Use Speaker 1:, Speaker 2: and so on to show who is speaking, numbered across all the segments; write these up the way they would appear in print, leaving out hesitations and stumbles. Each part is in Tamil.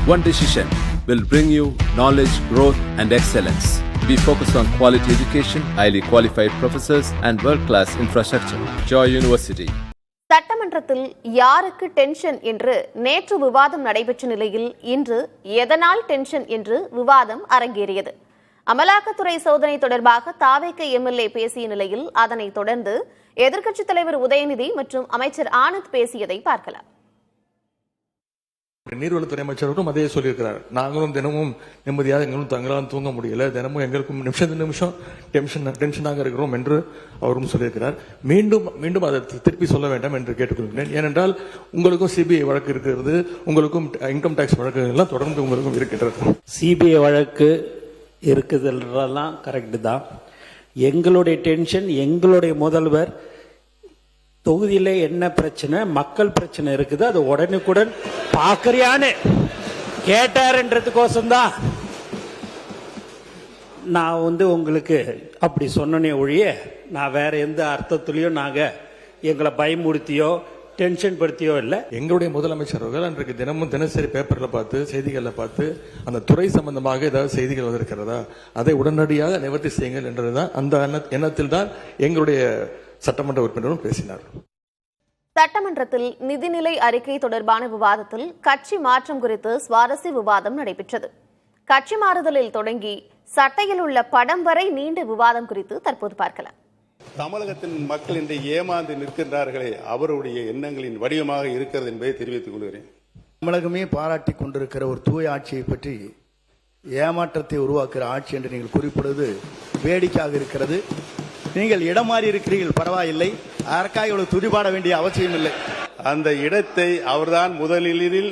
Speaker 1: One decision will bring you knowledge, growth, and excellence. We focus on quality education, highly qualified professors, and world-class infrastructure. Joy University.
Speaker 2: சட்டமன்றத்தில் யாருக்கு டென்ஷன் என்று நேற்று விவாதம் நடைபெற்ற நிலையில் இன்று எதனால் டென்ஷன் என்று விவாதம் அரங்கேறியது. அமலாக்கத்துறை சோதனை தொடர்பாக தாவேக எம்எல்ஏ பேசிய நிலையில் அதனைத் தொடர்ந்து எதிர்க்கட்சித் தலைவர் உதயநிதி மற்றும் அமைச்சர் ஆனந்த் பேசியதை பார்க்கலாம்.
Speaker 3: நீர்வளத்துறை அமைச்சரும் அதே சொல்லியிருக்கிறார். நாங்களும் தினமும் நிம்மதியாக எங்களும் தங்களால் தூங்க முடியல, தினமும் எங்களுக்கும் நிமிஷம் டென்ஷனாக இருக்கிறோம் என்று அவரும் சொல்லியிருக்கிறார். மீண்டும் மீண்டும் அதை திருப்பி சொல்ல வேண்டாம் என்று கேட்டுக்கொள்கிறேன். ஏனென்றால் உங்களுக்கும் சிபிஐ வழக்கு இருக்கிறது, உங்களுக்கும் இன்கம் டாக்ஸ் வழக்கு எல்லாம் தொடர்ந்து உங்களுக்கும் இருக்கின்றது.
Speaker 4: சிபிஐ வழக்கு இருக்குதுன்றதெல்லாம் கரெக்டு தான். எங்களுடைய டென்ஷன், எங்களுடைய முதல்வர் தொகுதியில் என்ன பிரச்சனை, மக்கள் பிரச்சனை இருக்குது, அது உடனுக்குடன் பார்க்கறியான்னு கேட்டாருன்றதுக்கோசம்தான் நான் உங்களுக்கு அப்படி சொன்னனே ஒழிய நான் வேற எந்த அர்த்தத்திலையும் நாங்கள் எங்களை பயமுறுத்தியோ டென்ஷன் படுத்தியோ இல்லை.
Speaker 3: எங்களுடைய முதலமைச்சர் அவர்கள் அன்றைக்கு தினமும் தினசரி பேப்பரில் பார்த்து செய்திகளில் பார்த்து அந்த துறை சம்பந்தமாக ஏதாவது செய்திகள் வந்திருக்கிறதா, அதை உடனடியாக நிவர்த்தி செய்யுங்கள் என்றதுதான், அந்த எண்ணத்தில் தான் எங்களுடைய சட்டமன்ற உறுப்பினரும் பேசினார்.
Speaker 2: சட்டமன்றத்தில் நிதிநிலை அறிக்கை தொடர்பான விவாதத்தில் கட்சி மாற்றம் குறித்து சுவாரஸ்ய விவாதம் நடைபெற்றது. கட்சி மாறுதலில் தொடங்கி சட்டையில் உள்ள படம் வரை நீண்ட விவாதம் குறித்து தற்போது பார்க்கலாம்.
Speaker 5: தமிழகத்தின் மக்கள் இன்று ஏமாந்து நிற்கின்றார்களே, அவருடைய எண்ணங்களின் வடிவமாக இருக்கிறது என்பதை தெரிவித்துக் கொள்கிறேன்.
Speaker 6: தமிழகமே பாராட்டி கொண்டிருக்கிற ஒரு தூய ஆட்சியை பற்றி ஏமாற்றத்தை உருவாக்குகிற ஆட்சி என்று நீங்கள் குறிப்பிடுவது வேடிக்கையாக இருக்கிறது. நீங்கள் இடம் மாறி இருக்கிறீர்கள், பரவாயில்லை, அதற்காக இவ்வளவு துடிபாட வேண்டிய அவசியம் இல்லை.
Speaker 5: அந்த இடத்தை அவர்தான் முதலில்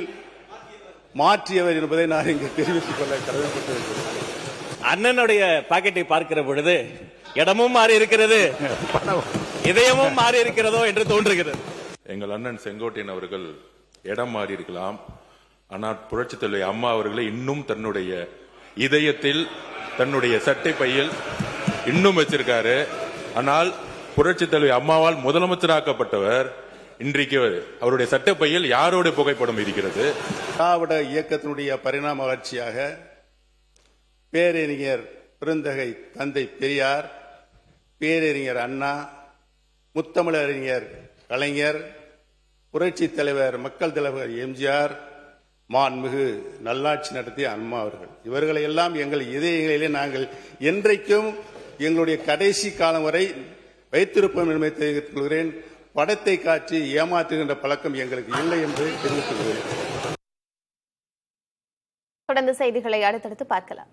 Speaker 5: மாற்றியவர் என்பதை நான் இங்கு தெரிவித்துக் கொள்ள கடமைப்பட்டிருக்கிறேன்.
Speaker 7: அண்ணனுடைய பாக்கெட்டை பார்க்கிற பொழுது இடமும் மாறி இருக்கிறது, இதயமும் மாறி இருக்கிறதோ என்று தோன்றுகிறது.
Speaker 8: எங்கள் அண்ணன் செங்கோட்டையன் அவர்கள் இடம் மாறி இருக்கலாம், ஆனால் புரட்சித் தலைவி அம்மா அவர்களை இன்னும் தன்னுடைய இதயத்தில், தன்னுடைய சட்டை பையில் இன்னும் வச்சிருக்காரு. ஆனால் புரட்சித் தலைவி அம்மாவால் முதலமைச்சராக்கப்பட்டவர் இன்றைக்கு அவருடைய சட்டப்பையில் யாரோட புகைப்படம் இருக்கிறது?
Speaker 5: திராவிட இயக்கத்தினுடைய பரிணாம வளர்ச்சியாக பேரறிஞர் பெருந்தகை தந்தை பெரியார், பேரறிஞர் அண்ணா, முத்தமிழறிஞர் கலைஞர், புரட்சி தலைவர் மக்கள் தலைவர் எம்ஜிஆர், மாண்புமிகு நல்லாட்சி நடத்திய அம்மா அவர்கள், இவர்களை எல்லாம் எங்கள் இதயங்களிலே நாங்கள் என்றைக்கும் எங்களுடைய கடைசி காலம் வரை வைத்திருப்போம் என்பதை தெரிவித்துக் கொள்கிறேன். படத்தை காட்சி ஏமாற்றுகின்ற பழக்கம் எங்களுக்கு இல்லை என்று தெரிவித்துக் கொள்கிறேன்.
Speaker 2: தொடர்ந்து செய்திகளை அடுத்தடுத்து பார்க்கலாம்.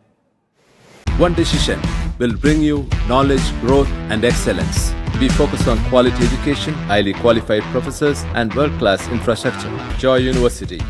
Speaker 1: One decision will bring you knowledge, growth, and excellence. We focus on quality education, highly qualified professors, and world-class infrastructure. Joy University.